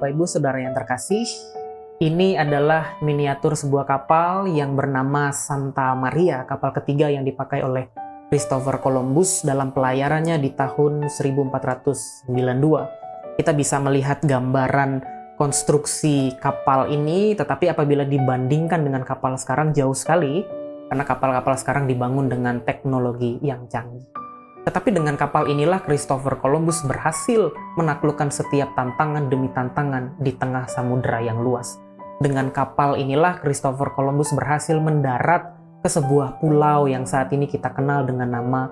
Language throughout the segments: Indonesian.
Bapak Ibu Saudara yang terkasih, ini adalah miniatur sebuah kapal yang bernama Santa Maria, kapal ketiga yang dipakai oleh Christopher Columbus dalam pelayarannya di tahun 1492. Kita bisa melihat gambaran konstruksi kapal ini, tetapi apabila dibandingkan dengan kapal sekarang jauh sekali, karena kapal-kapal sekarang dibangun dengan teknologi yang canggih. Tetapi dengan kapal inilah Christopher Columbus berhasil menaklukkan setiap tantangan demi tantangan di tengah samudera yang luas. Dengan kapal inilah Christopher Columbus berhasil mendarat ke sebuah pulau yang saat ini kita kenal dengan nama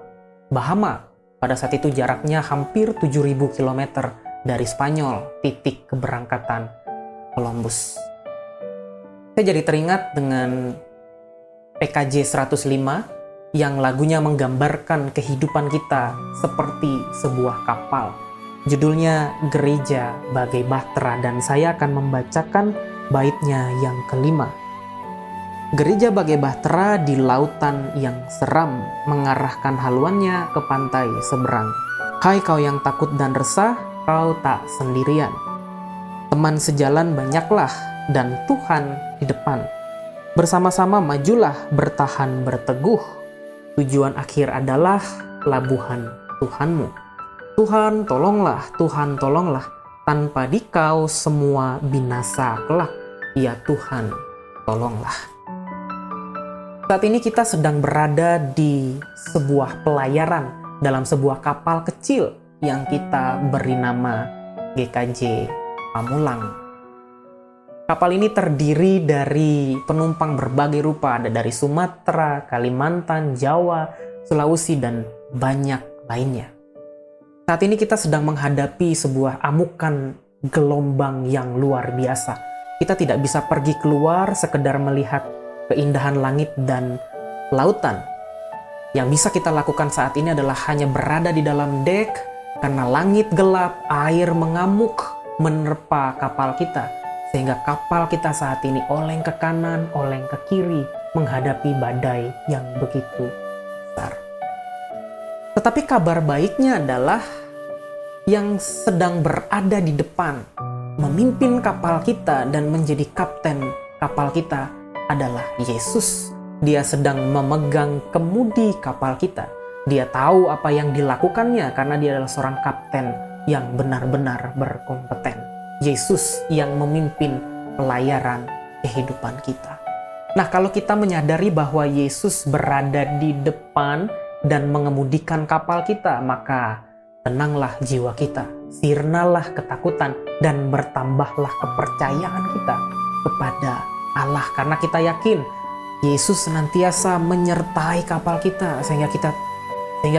Bahama. Pada saat itu jaraknya hampir 7.000 km dari Spanyol, titik keberangkatan Columbus. Saya jadi teringat dengan PKJ 105 yang lagunya menggambarkan kehidupan kita seperti sebuah kapal. Judulnya Gereja Bagai Bahtera, dan saya akan membacakan baitnya yang kelima. Gereja bagai bahtera di lautan yang seram, mengarahkan haluannya ke pantai seberang. Hai kau yang takut dan resah, kau tak sendirian. Teman sejalan banyaklah, dan Tuhan di depan. Bersama-sama majulah, bertahan berteguh. Tujuan akhir adalah pelabuhan Tuhanmu. Tuhan tolonglah, tanpa Dikau semua binasa kelak. Ya Tuhan, tolonglah. Saat ini kita sedang berada di sebuah pelayaran dalam sebuah kapal kecil yang kita beri nama GKJ Pamulang. Kapal ini terdiri dari penumpang berbagai rupa, ada dari Sumatera, Kalimantan, Jawa, Sulawesi, dan banyak lainnya. Saat ini kita sedang menghadapi sebuah amukan gelombang yang luar biasa. Kita tidak bisa pergi keluar sekedar melihat keindahan langit dan lautan. Yang bisa kita lakukan saat ini adalah hanya berada di dalam dek, karena langit gelap, air mengamuk, menerpa kapal kita. Sehingga kapal kita saat ini oleng ke kanan, oleng ke kiri, menghadapi badai yang begitu besar. Tetapi kabar baiknya adalah yang sedang berada di depan, memimpin kapal kita dan menjadi kapten kapal kita adalah Yesus. Dia sedang memegang kemudi kapal kita. Dia tahu apa yang dilakukannya karena dia adalah seorang kapten yang benar-benar berkompeten. Yesus yang memimpin pelayaran kehidupan kita. Nah, kalau kita menyadari bahwa Yesus berada di depan dan mengemudikan kapal kita, maka tenanglah jiwa kita, sirnalah ketakutan, dan bertambahlah kepercayaan kita kepada Allah. Karena kita yakin Yesus senantiasa menyertai kapal kita sehingga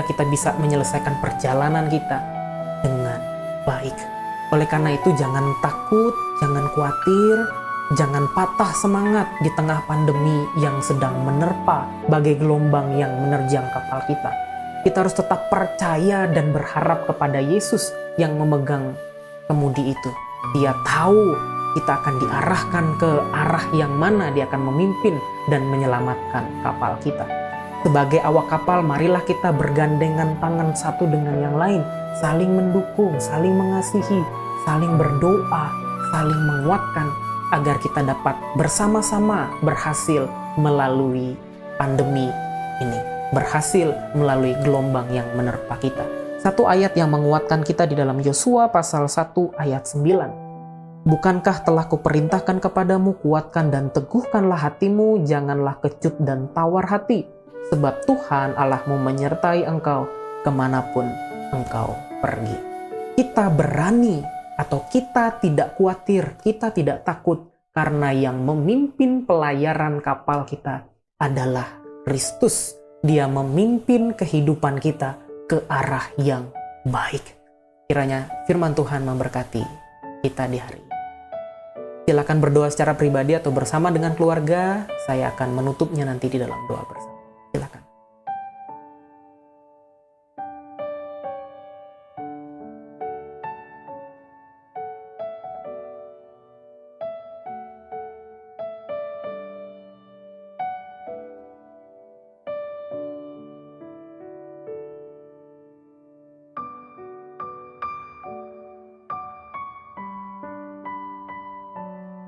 kita bisa menyelesaikan perjalanan kita dengan baik. Oleh karena itu jangan takut, jangan khawatir, jangan patah semangat di tengah pandemi yang sedang menerpa bagai gelombang yang menerjang kapal kita. Kita harus tetap percaya dan berharap kepada Yesus yang memegang kemudi itu. Dia tahu kita akan diarahkan ke arah yang mana dia akan memimpin dan menyelamatkan kapal kita. Sebagai awak kapal, marilah kita bergandengan tangan satu dengan yang lain, saling mendukung, saling mengasihi, saling berdoa, saling menguatkan agar kita dapat bersama-sama berhasil melalui pandemi ini, berhasil melalui gelombang yang menerpa kita. Satu ayat yang menguatkan kita di dalam Yosua pasal 1 ayat 9. Bukankah telah kuperintahkan kepadamu, kuatkan dan teguhkanlah hatimu, janganlah kecut dan tawar hati, sebab Tuhan Allahmu menyertai engkau kemanapun engkau pergi. Kita berani atau kita tidak khawatir, kita tidak takut, karena yang memimpin pelayaran kapal kita adalah Kristus. Dia memimpin kehidupan kita ke arah yang baik. Kiranya firman Tuhan memberkati kita di hari ini. Silakan berdoa secara pribadi atau bersama dengan keluarga. Saya akan menutupnya nanti di dalam doa bersama. Silakan.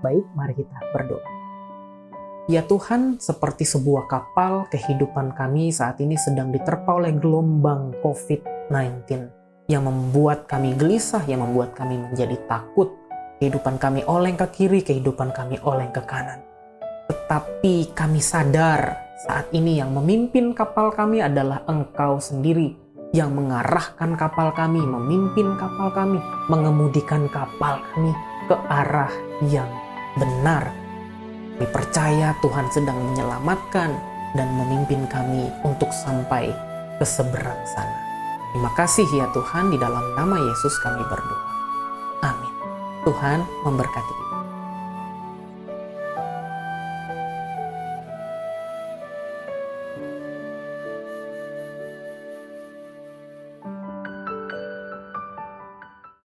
Baik, mari kita berdoa. Ya Tuhan, seperti sebuah kapal, kehidupan kami saat ini sedang diterpa oleh gelombang COVID-19 yang membuat kami gelisah, yang membuat kami menjadi takut. Kehidupan kami oleng ke kiri, kehidupan kami oleng ke kanan. Tetapi kami sadar saat ini yang memimpin kapal kami adalah Engkau sendiri, yang mengarahkan kapal kami, memimpin kapal kami, mengemudikan kapal kami ke arah yang benar. Kami percaya Tuhan sedang menyelamatkan dan memimpin kami untuk sampai ke seberang sana. Terima kasih ya Tuhan, di dalam nama Yesus kami berdoa. Amin. Tuhan memberkati kita.